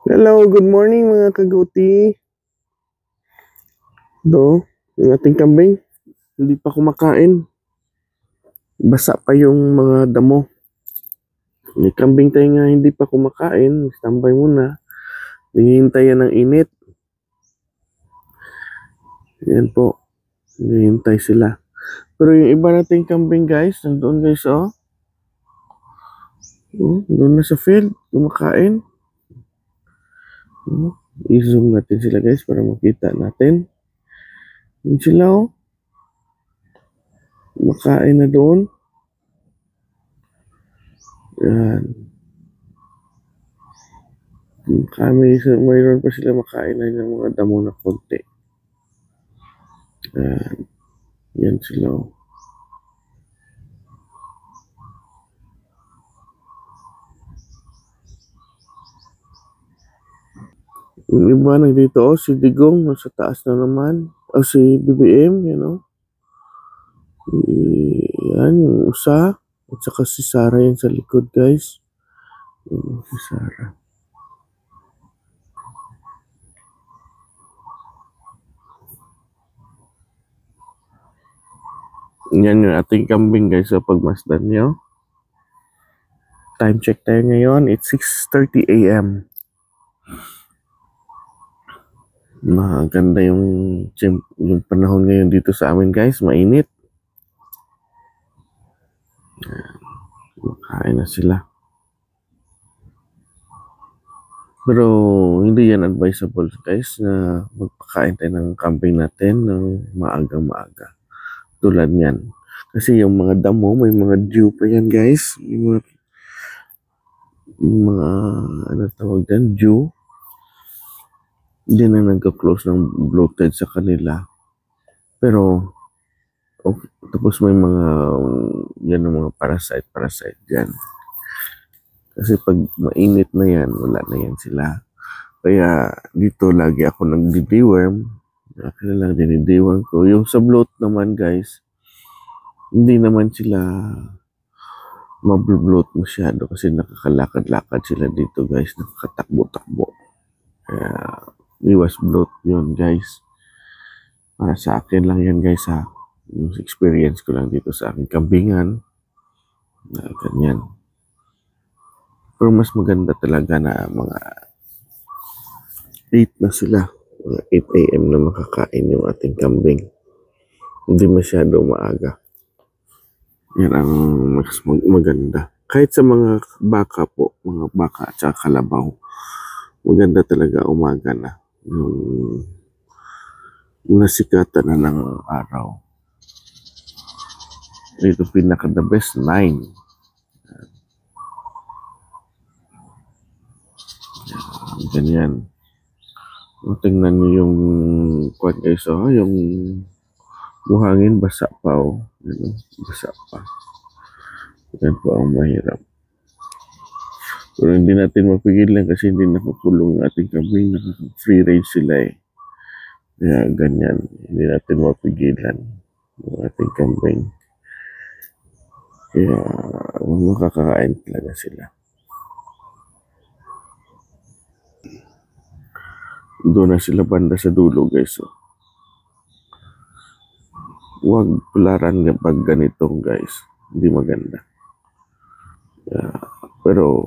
Hello, good morning mga kagauti. Yung ating kambing, hindi pa kumakain. Basa pa yung mga damo. May kambing tayo nga hindi pa kumakain. Standby muna. Hinihintay yan ng init. Yan po. Hinihintay sila. Pero yung iba nating kambing guys, nandoon guys oh. Doon na sa field, kumakain. I-zoom natin sila guys para makita natin. Yun sila oh. Kumakain na doon. Yan. Mayroon pa sila makain na ng mga damo na konti. Yan sila. Yung iba nandito, si Digong, nasa taas na naman. Si BBM, Yan, yung usa. At saka si Sarah yan sa likod, guys. Si Sarah. Yan yung ating kambing, guys, sa pagmasdan nyo. Time check tayo ngayon. It's 6:30 a.m. Maganda yung panahon ngayon dito sa amin, guys. Mainit. Makain na sila. Pero hindi yan advisable, guys, na magpakain tayo ng kambing natin ng maaga-maaga. Tulad yan. Kasi yung mga damo, may mga dew pa yan, guys. Yung mga ano tawag din, dew. Hindi na nagka-close ng bloated sa kanila. Pero, tapos may mga, yan ang mga parasite dyan. Kasi pag mainit na yan, wala na yan sila. Kaya dito lagi ako nagdi-deworm. Akin na lang dinideworm ko. Yung sa bloat naman, guys, hindi naman sila mabloat masyado kasi nakakalakad-lakad sila dito, guys. Nakakatakbo-takbo. Kaya iwas bloat yun, guys. Para sa akin lang yan, guys, ha. Yung experience ko lang dito sa aking kambingan. Ganyan. Pero mas maganda talaga na mga 8 na sila. Mga 8 a.m. na makakain yung ating kambing. Hindi masyado maaga. Yan ang mas maganda. Kahit sa mga baka po, mga baka at saka kalabaw, maganda talaga umaga na. Yung nasikatan na ng araw. Ito pinaka the best 9. Ganyan. Tingnan niyo yung kwan guys, yung buhangin basa pa basa pa. Yan po ang mahirap. Pero hindi natin mapigilan kasi hindi nakukulong ang ating kambing, free range sila eh. Kaya ganyan, hindi natin mapigilan ang ating kambing. Kaya makakakain talaga sila. Doon na sila banda sa dulo, guys. Huwag pularan pag ganitong, guys. Hindi maganda. Pero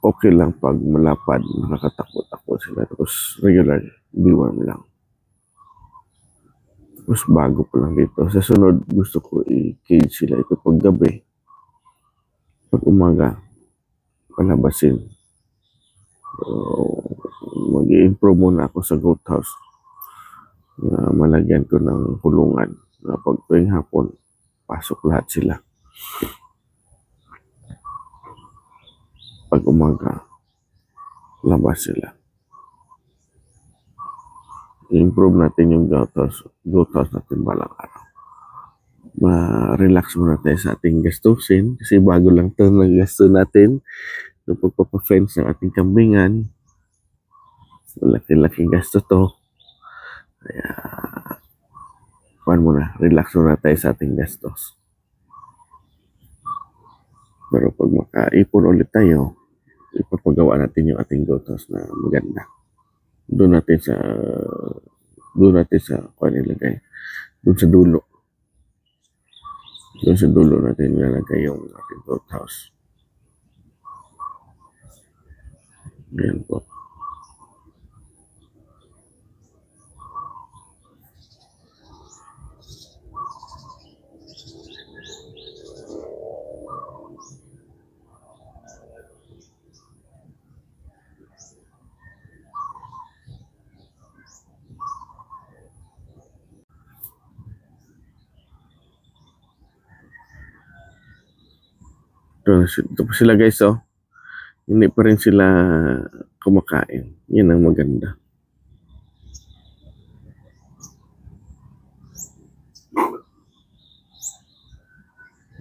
okay lang pag malapad, nakakatakbo-takbo sila. Tapos regular, deworm lang. Tapos bago pa lang dito. Sa sunod, gusto ko i-cage sila ito pag gabi. Pag umaga, palabasin. So, mag-i-improve muna ako sa goat house. Malagyan ko ng kulungan. Na pag tuwing hapon, pasok lahat sila. Pag umaga, labas sila. I-improve natin yung goat house natin balang araw. Ma-relax muna tayo sa ating gastusin kasi bago lang ito nag-gasto natin ng pagpapafence ng ating kambingan. Malaki-laki gasto to. Kaya relax muna tayo sa ating gastos. Pero pag makaipon ulit tayo, ipapagawa natin yung ating goat house na maganda. Doon natin sa kung ano ilagay. Doon sa dulo. Doon sa dulo natin ilalagay yung ating goat house. Ayan po. Ito pa sila guys, oh. Hindi pa rin sila kumakain. Yan ang maganda.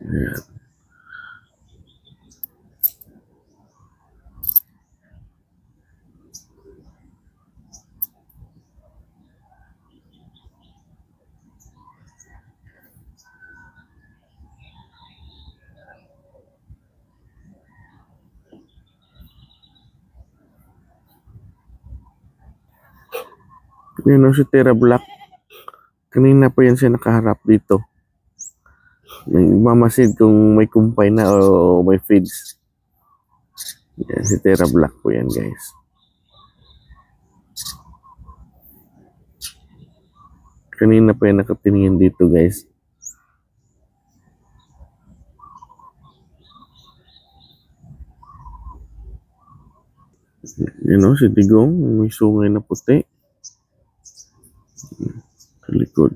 Ayan. Yan o si Terra Black. Kanina pa yan siya nakaharap dito. Nagmamasid kung may kumpay na o may feeds. Yan, si Terra Black po yan guys. Kanina pa yan nakatingin dito guys. Yan o si Digong. May sungay na puti. Sa likod.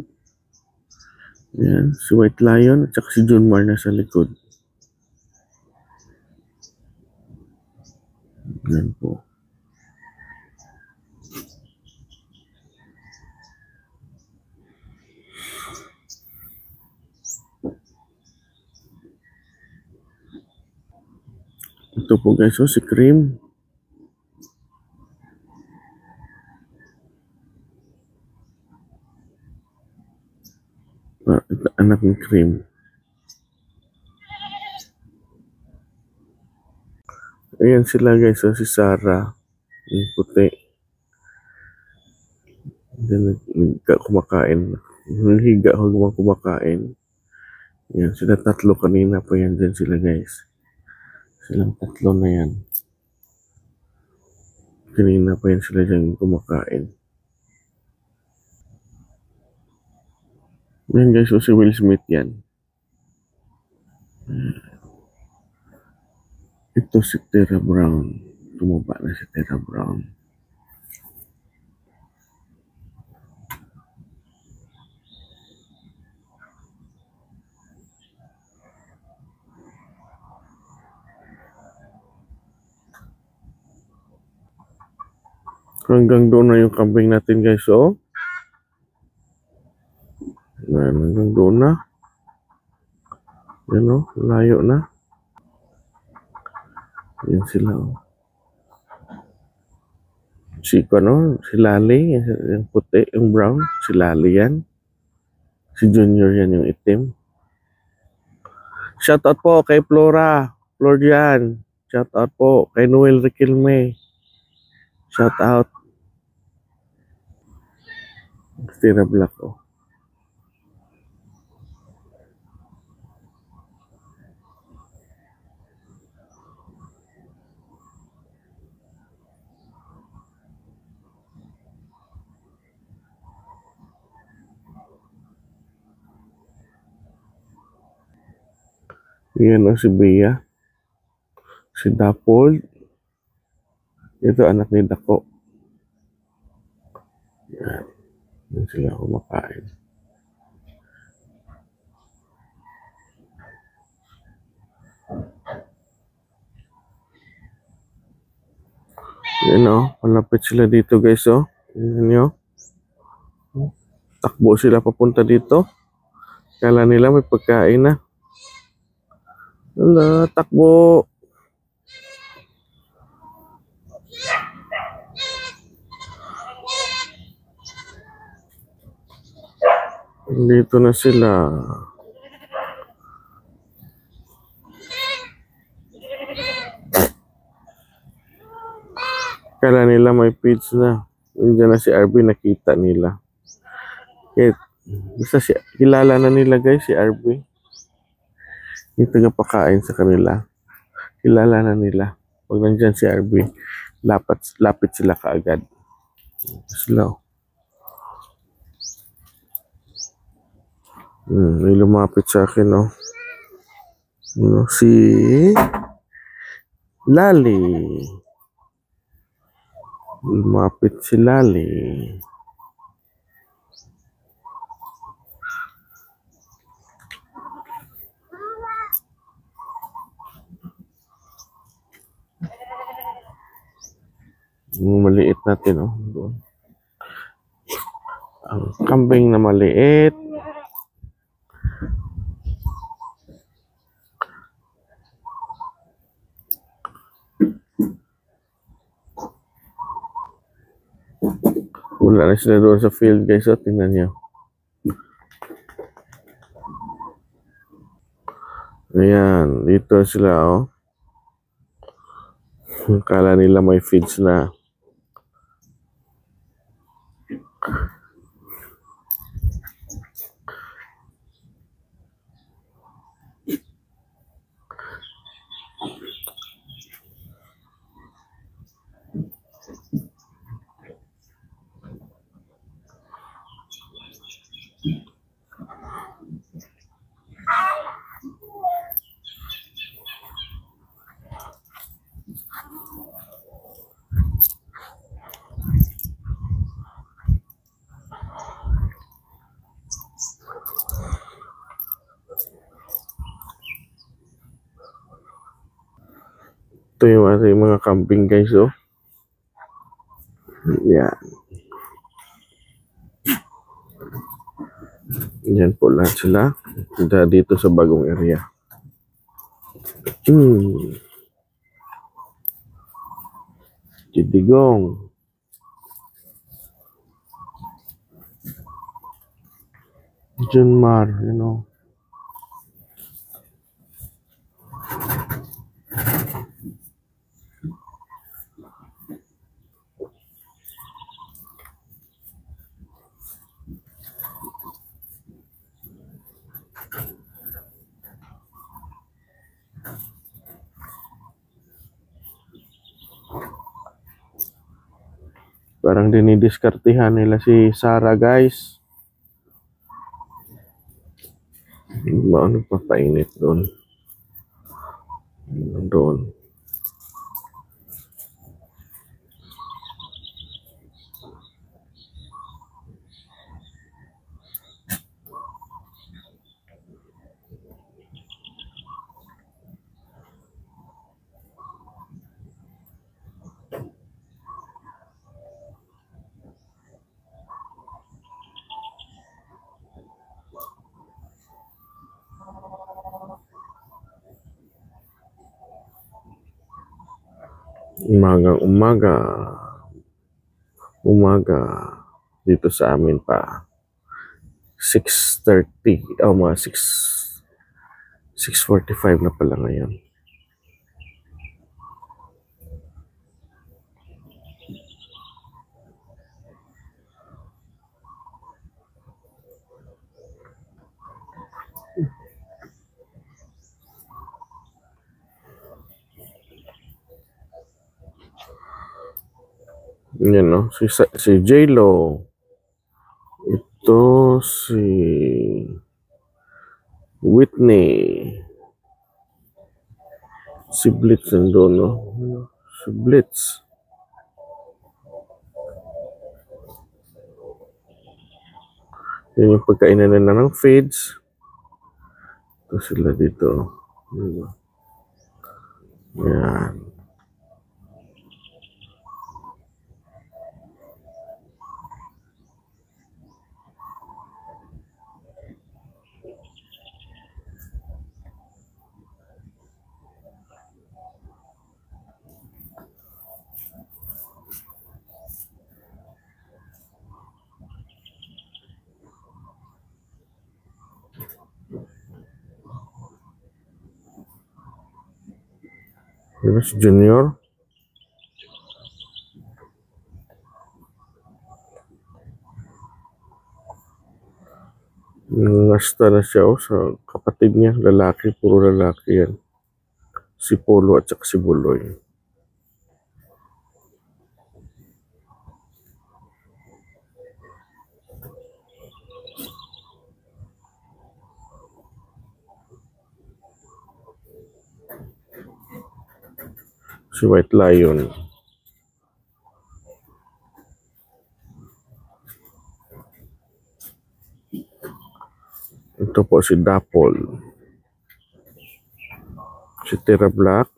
Yan, si White Lion at saka si John Mar na sa likod. Yan po. Ito po guys, oh, si Cream. Ito, anak ng Cream. Ayan sila guys, oh, si Sarah. Yung puti. Kumakain. Higa hanggang kumakain. Yan, sila tatlo kanina pa yan dyan sila guys. Silang tatlo na yan. Kanina pa yan sila dyan kumakain. Yan guys, so si Will Smith yan. Ito si Terra Brown. Tumaba na si Terra Brown. Hanggang doon na yung kambing natin guys, oh. Hanggang doon na. Yan o, layo na. Yan sila o. Si Lali, yung puti, yung brown, si Lali yan. Si Junior yan yung itim. Shoutout po kay Flora, Florian. Shoutout po kay Noel Riquelme. Shoutout. Terra Black o. Yan o si Bea. Si Dapol. Ito anak ni Dako. Yan. Yan sila kumakain. Yan o. Malapit sila dito guys o. Yan nyo. Takbo sila papunta dito. Kala nila may pagkain na. Wala, takbo. Dito na sila. Kala nila may feeds na. Nandiyan na si RB, nakita nila. Kaya, basta kilala na nila guys, si RB. Yung tagapakain sa kanila. Kilala na nila. Pag nandyan si RB, lapit sila kaagad. Slow. May lumapit sa akin, no? Si Lali. Lumapit si Lali. Maliit natin, oh. Ang kambing na maliit. Wala na sila doon sa field, guys. So, tingnan nyo. Ayan. Dito sila, oh. Kala nila may feeds na. Ito yung ating mga kambing, guys, oh. Yan. Yan po lahat sila. Punta dito sa bagong area. Kidigong. Junmar, you know. Parang dinidiskartihan nila si Sarah, guys. Ano pa painit doon? Doon. Umaga dito sa amin pa 6:30 mga 6:45 na pala ngayon. Yan, no? Si J-Lo. Ito si Whitney. Si Blitz nandun, no? Si Blitz. Yan yung pagkainan na ng feeds. Ito sila dito. Yan. Junior. Nangasta na siya sa kapatid niya, lalaki, puro lalaki yan. Si Polo at saka si Buloy. Si White Lion. Ito po si Dapol. Si Terra Black.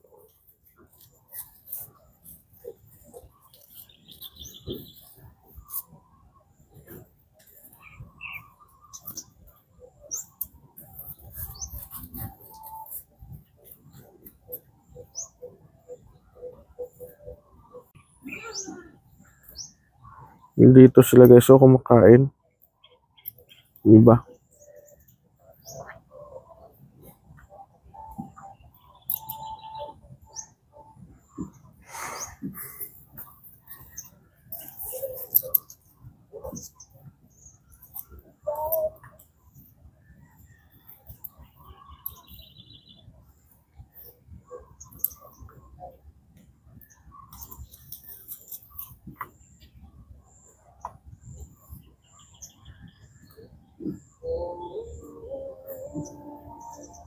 Dito sila guys, so kumakain. Diba?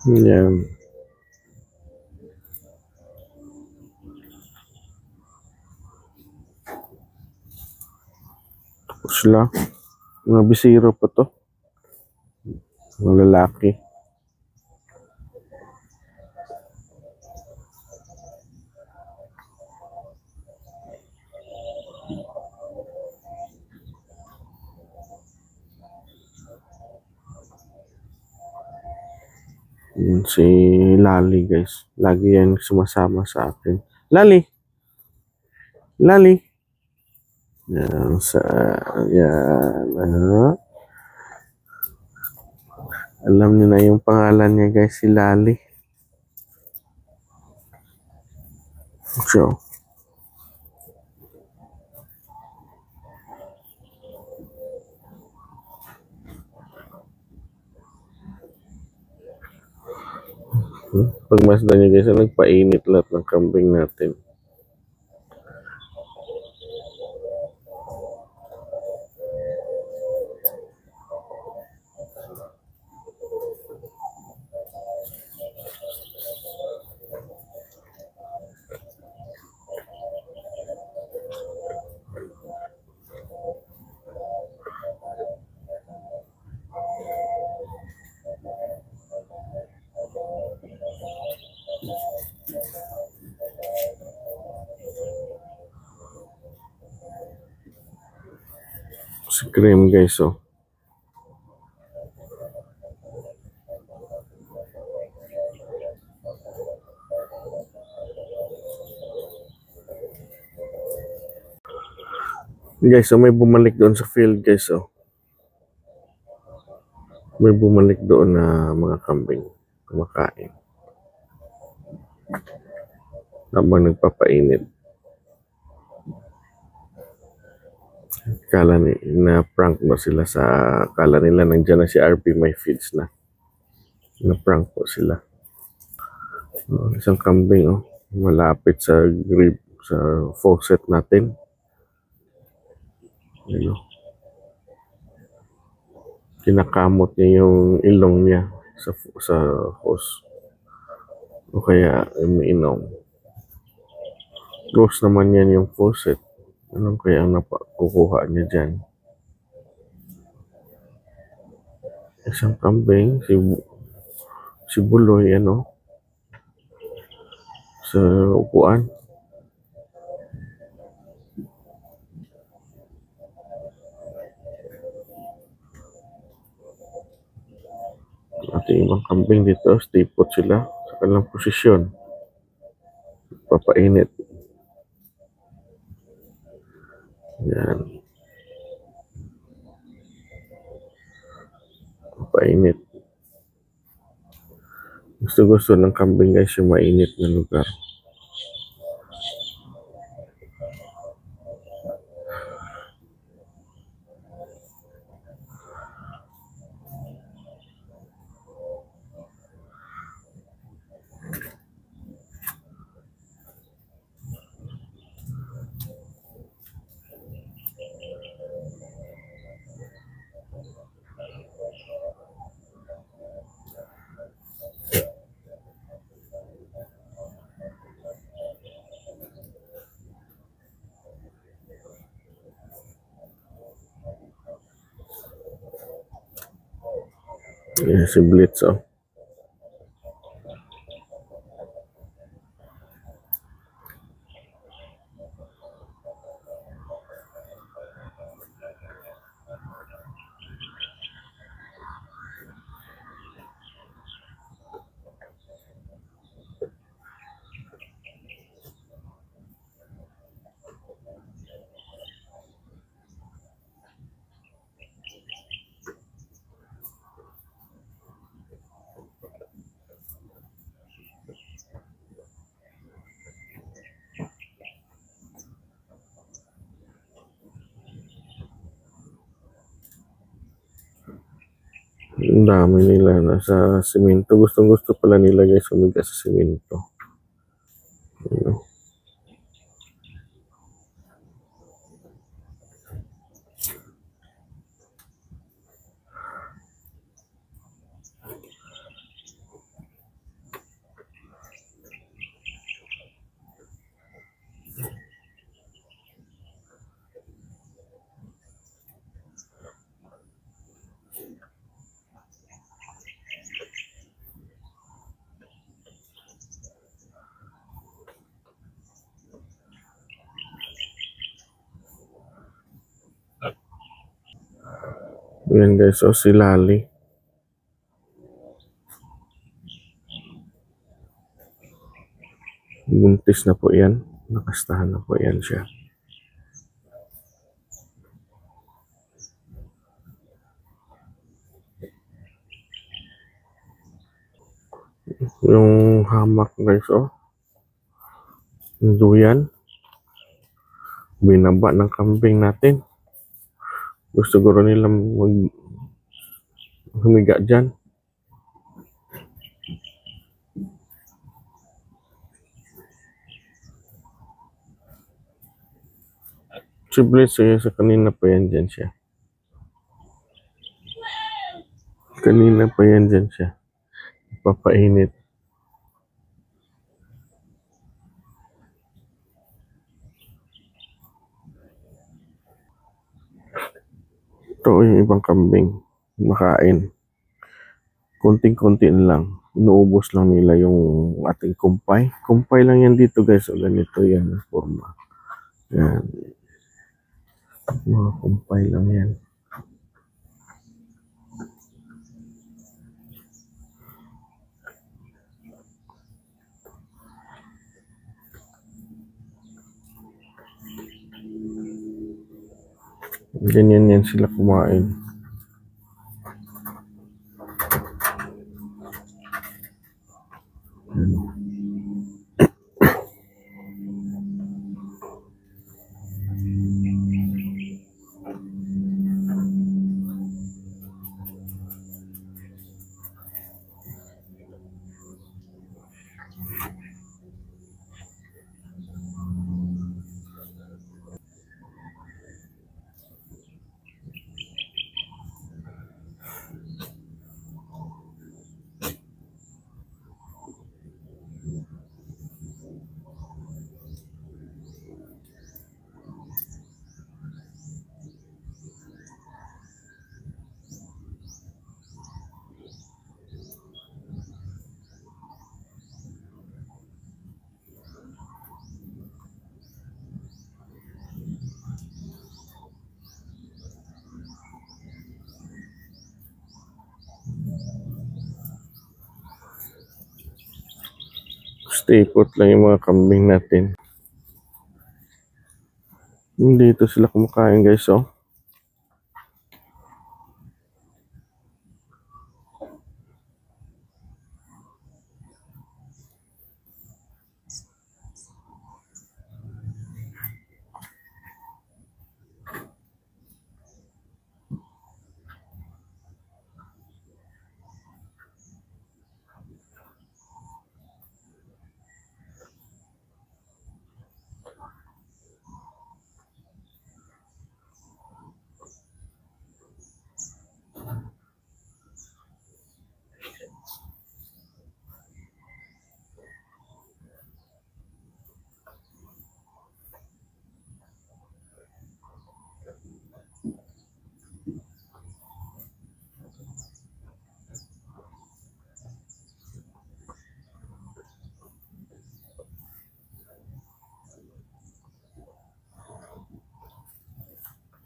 Yan. Tapos sila. Mga bisiro pa to. Mga lalaki. Yun si Lali guys. Lagi yan sumasama sa akin. Lali! Lali! Yan sa... Yan. Alam niyo na yung pangalan niya guys, si Lali. So, pagmasdan niyo guys, nagpainit lahat ng kambing natin. Si Cream guys, oh. Guys, so may bumalik doon sa field guys, oh. May bumalik doon na mga kambing kumakain. Habang nagpapainit. Kala na prank ba sila sa kala nila nandiyan na si RP may feeds na. Na prank po sila. Isang kambing, oh. Malapit sa grip sa faucet natin. Ano? Kinakamot niya yung ilong niya sa hose. O kaya umiinom. Close naman yan yung faucet. Anong kaya ang nakukuha niya dyan? Isang kambing, si Buloy, ano? Sa upuan. At yung ibang kambing dito, stay put sila sa kanilang posisyon. Papainit. Yan. Papainit. Gusto ng kambing guys yung mainit na lugar. Yan si Blitz, oh. Ang dami nila nasa simento. Gustong gusto pala nila guys umiga sa simento. Ano? Yan guys, so si Lali. Buntis na po yan. Nakastahan na po yan siya. Yung hamak guys, oh. Yung duyan. Binaba ng kambing natin. Gusto siguro nila humiga dyan. Si Blitz, sa kanina pa yan dyan siya. Kanina pa yan dyan siya. Papainit. Ito yung ibang kambing. Makain. Konting-konti lang. Inuubos lang nila yung ating kumpay. Kumpay lang yan dito guys. O ganito yan. Forma. Yan. Mga kumpay lang yan. Ganyan yan sila kumain. Stay put lang yung mga kambing natin. Dito sila kumakain guys, oh.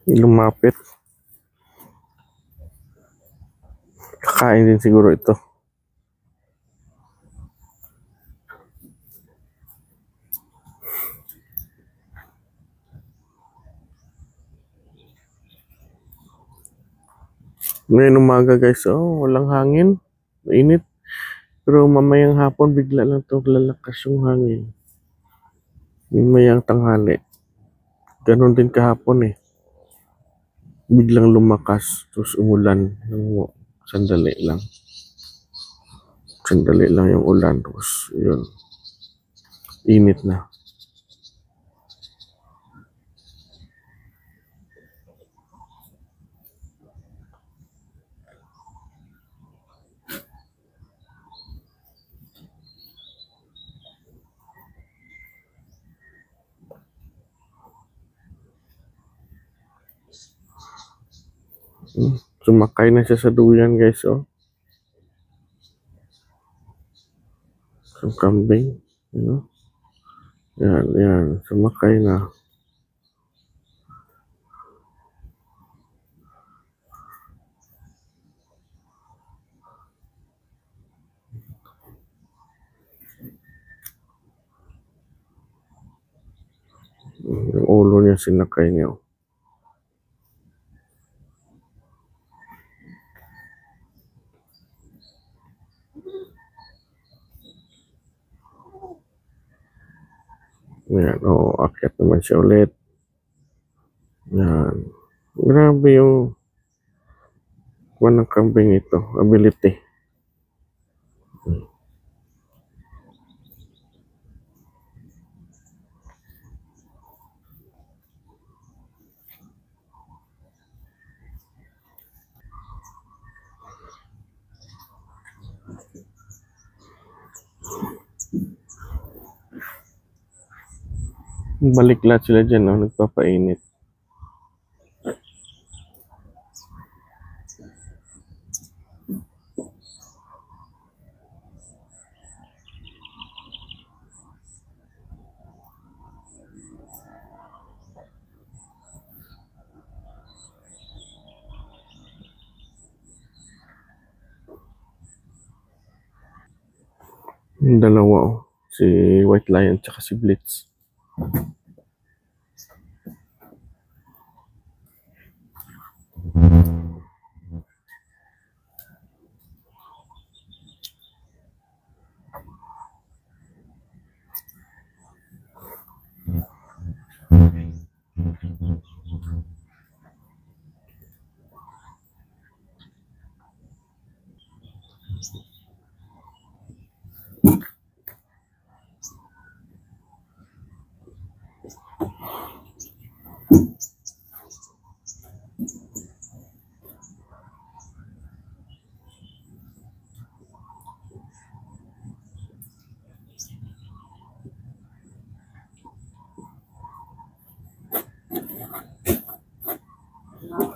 Lumapit. Kakain din siguro ito. Ngayon umaga guys, walang hangin. Mainit. Pero mamayang hapon bigla lang ito lalakas yung hangin. Mamayang tanghali. Ganon din kahapon eh. Biglang lumakas. Tapos umulan. Sandali lang. Sandali lang yung ulan. Tapos yun. Init na. Sumakay na siya sa duyan guys, Sa kambing. Yan. Sumakay na. Yung ulo niya sinakay niya. Yan, akyat naman siya ulit. Yan. Grabe yung ng kambing ito. Ability. Balik lahat sila dyan, nagpapainit. Yung dalawa, si White Lion tsaka si Blitz.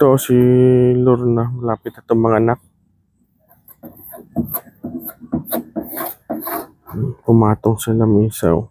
Ito si Lorna, malapit na itong mga anak. Pumatong sa lamisaw.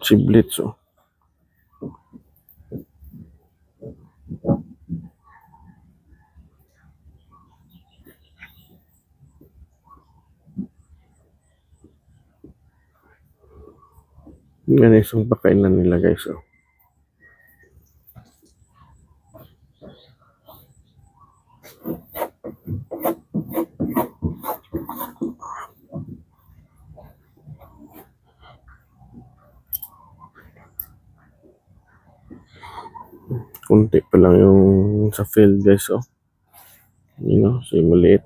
Si Blitz, Yan isang pakainan nila guys, Kunti pa lang yung sa field guys, si maliit.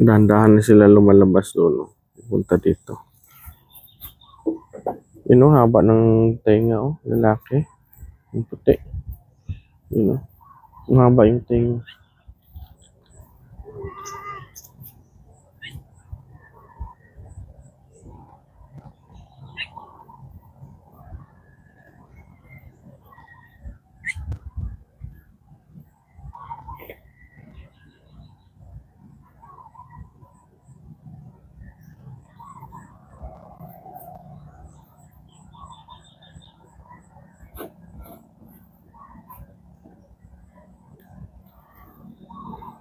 Dahan-dahan na sila lumalabas doon. No? Punta dito. Yun o, haba ng tenga o. Lalaki. Yung puti. Yun o. Ang haba yung tenga.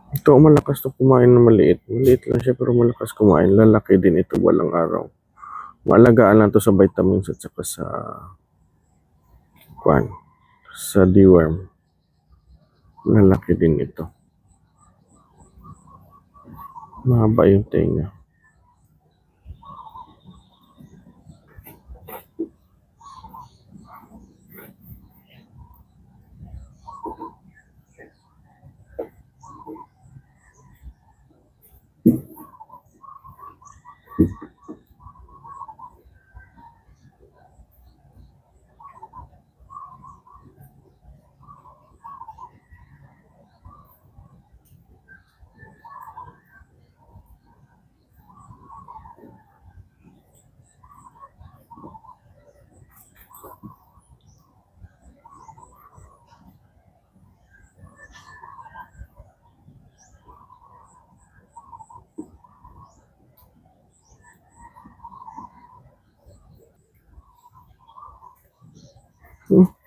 Ito, malakas to kumain na maliit. Maliit lang siya pero malakas kumain. Lalaki din ito walang araw. Maalagaan lang to sa vitamins at saka sa deworm. Lalaki din ito. Mahaba yung tenga.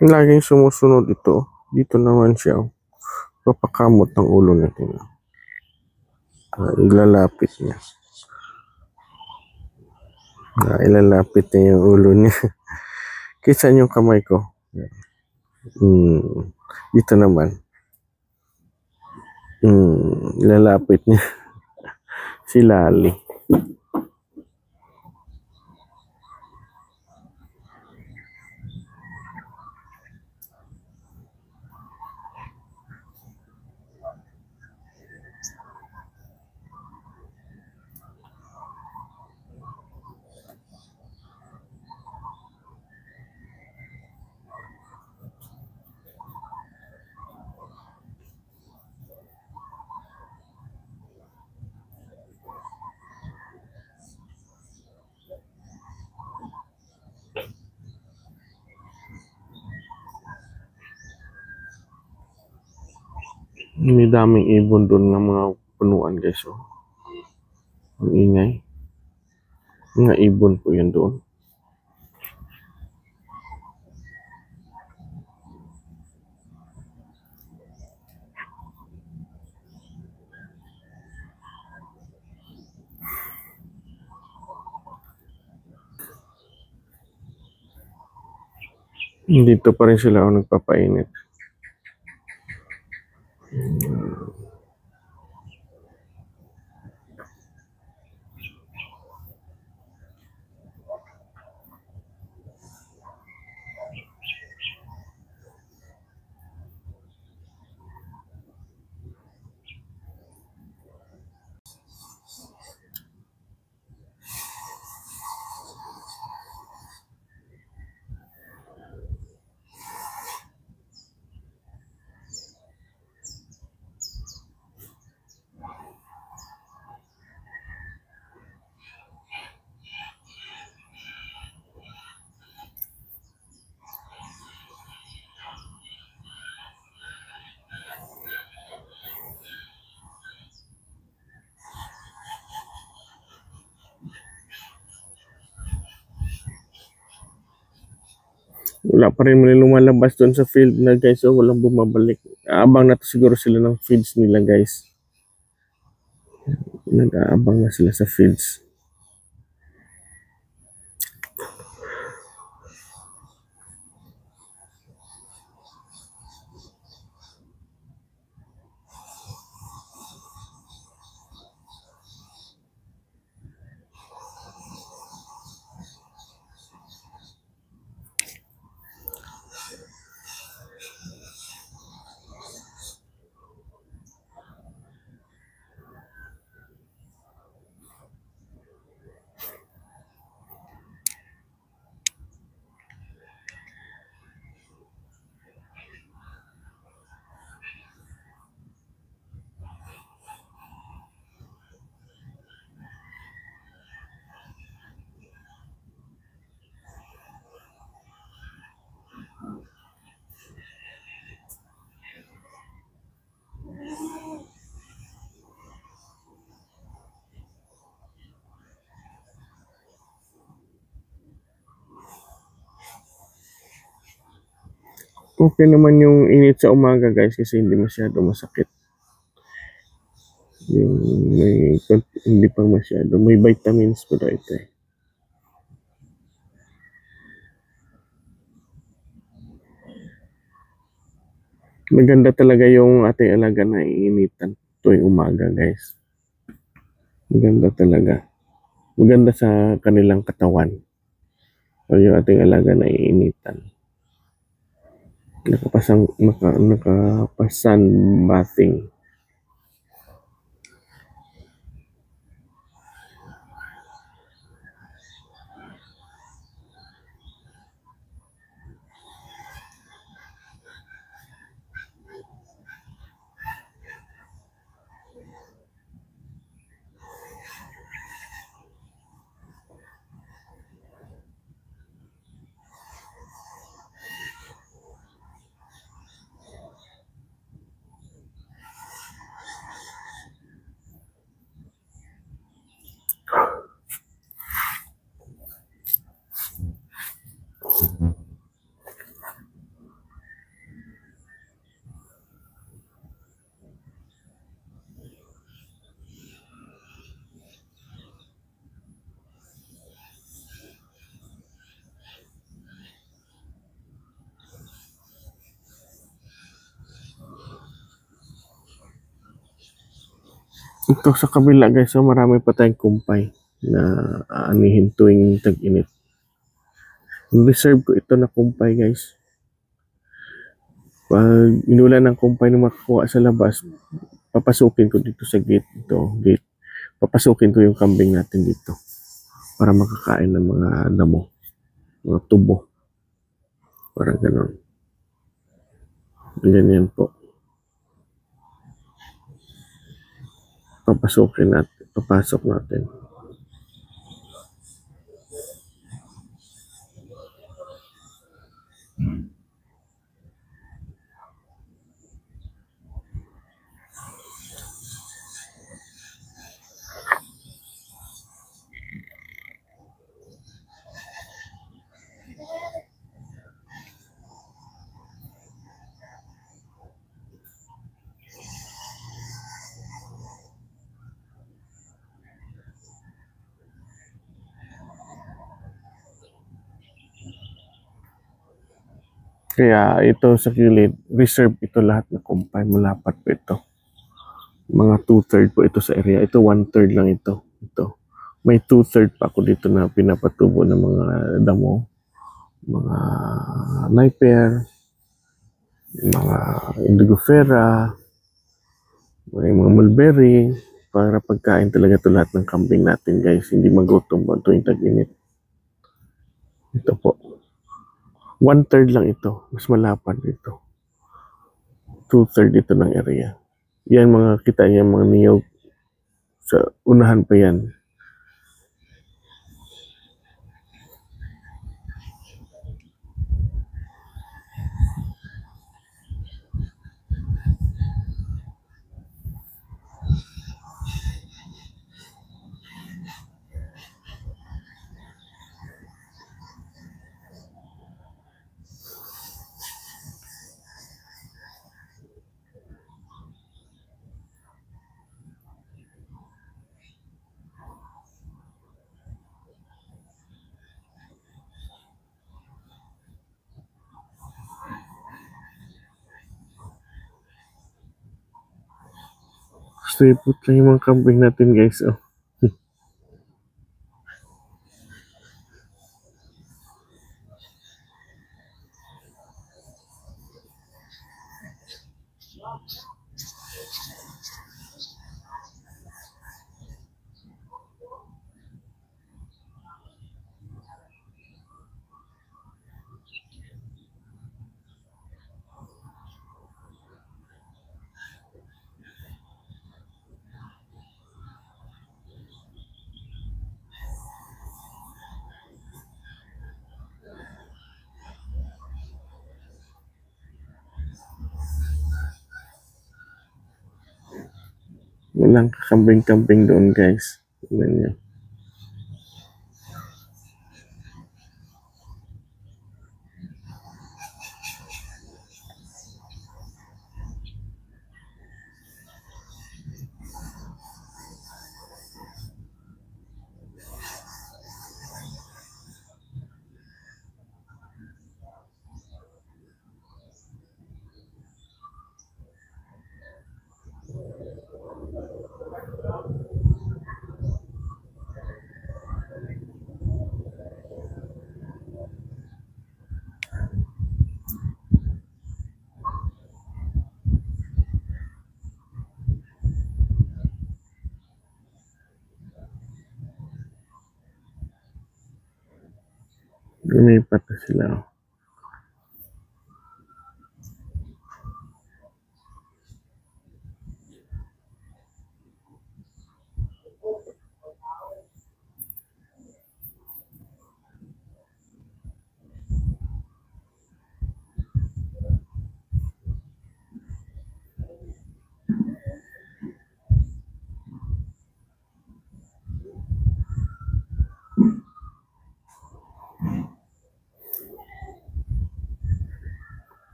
Laging sumusunod ito. Dito naman siya. Papakamot ng ulo natin. Ilalapit niya. Ilalapit niya yung ulo niya. Kisa yung kamay ko. Dito naman. Ilalapit niya. Si Lali. May daming ibon doon ng mga punuan guys. Oh. Ang ingay. Mga ibon po yan doon. Dito pa rin sila ako nagpapainit. Wala pa rin muli lumalabas doon sa field na guys. So walang bumabalik. Aabang na to siguro sila ng feeds nila guys. Nag-aabang na sila sa feeds. Okay naman yung init sa umaga guys kasi hindi masyado masakit. Yung hindi pa masyado. May vitamins pa ito eh. Maganda talaga yung ating alaga na iinitan tuwing umaga guys. Maganda talaga. Maganda sa kanilang katawan. O yung ating alaga na iinitan. Nakapasan bathing. Ito sa kabila guys, so marami pa tayong kumpay na aanihin tuwing tag-init. Reserve ko ito na kumpay guys. Pag inulan ng kumpay na makakuha sa labas, papasukin ko dito sa gate. Gate. Papasukin ko yung kambing natin dito para makakain ng mga damo, mga tubo. Para ganon. Ganyan po. Papasok natin. Kaya ito sa kilid, reserve ito lahat na kumpay. Malapat po ito. Mga 2/3 po ito sa area. Ito 1/3 lang ito. May 2/3 pa ako dito na pinapatubo ng mga damo. Mga Napier, mga Indigofera, may mga mulberry. Para pagkain talaga ito lahat ng kambing natin guys. Hindi magutom po tuwing tag-init. Ito po. 1/3 lang ito. Mas malapad ito. 2/3 ito ng area. Yan mga kita yan mga niyog. Sa unahan pa yan. Sipot lang yung mga kambing natin guys. Oh. Walang kambing-kambing doon guys. Tignan nyo. Lumipat na sila.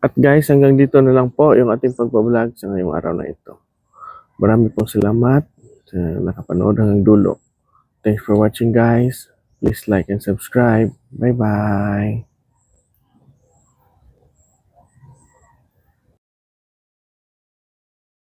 At guys, hanggang dito na lang po yung ating pagbablog sa ngayong araw na ito. Marami pong salamat sa nakapanood hanggang dulo. Thanks for watching guys. Please like and subscribe. Bye-bye.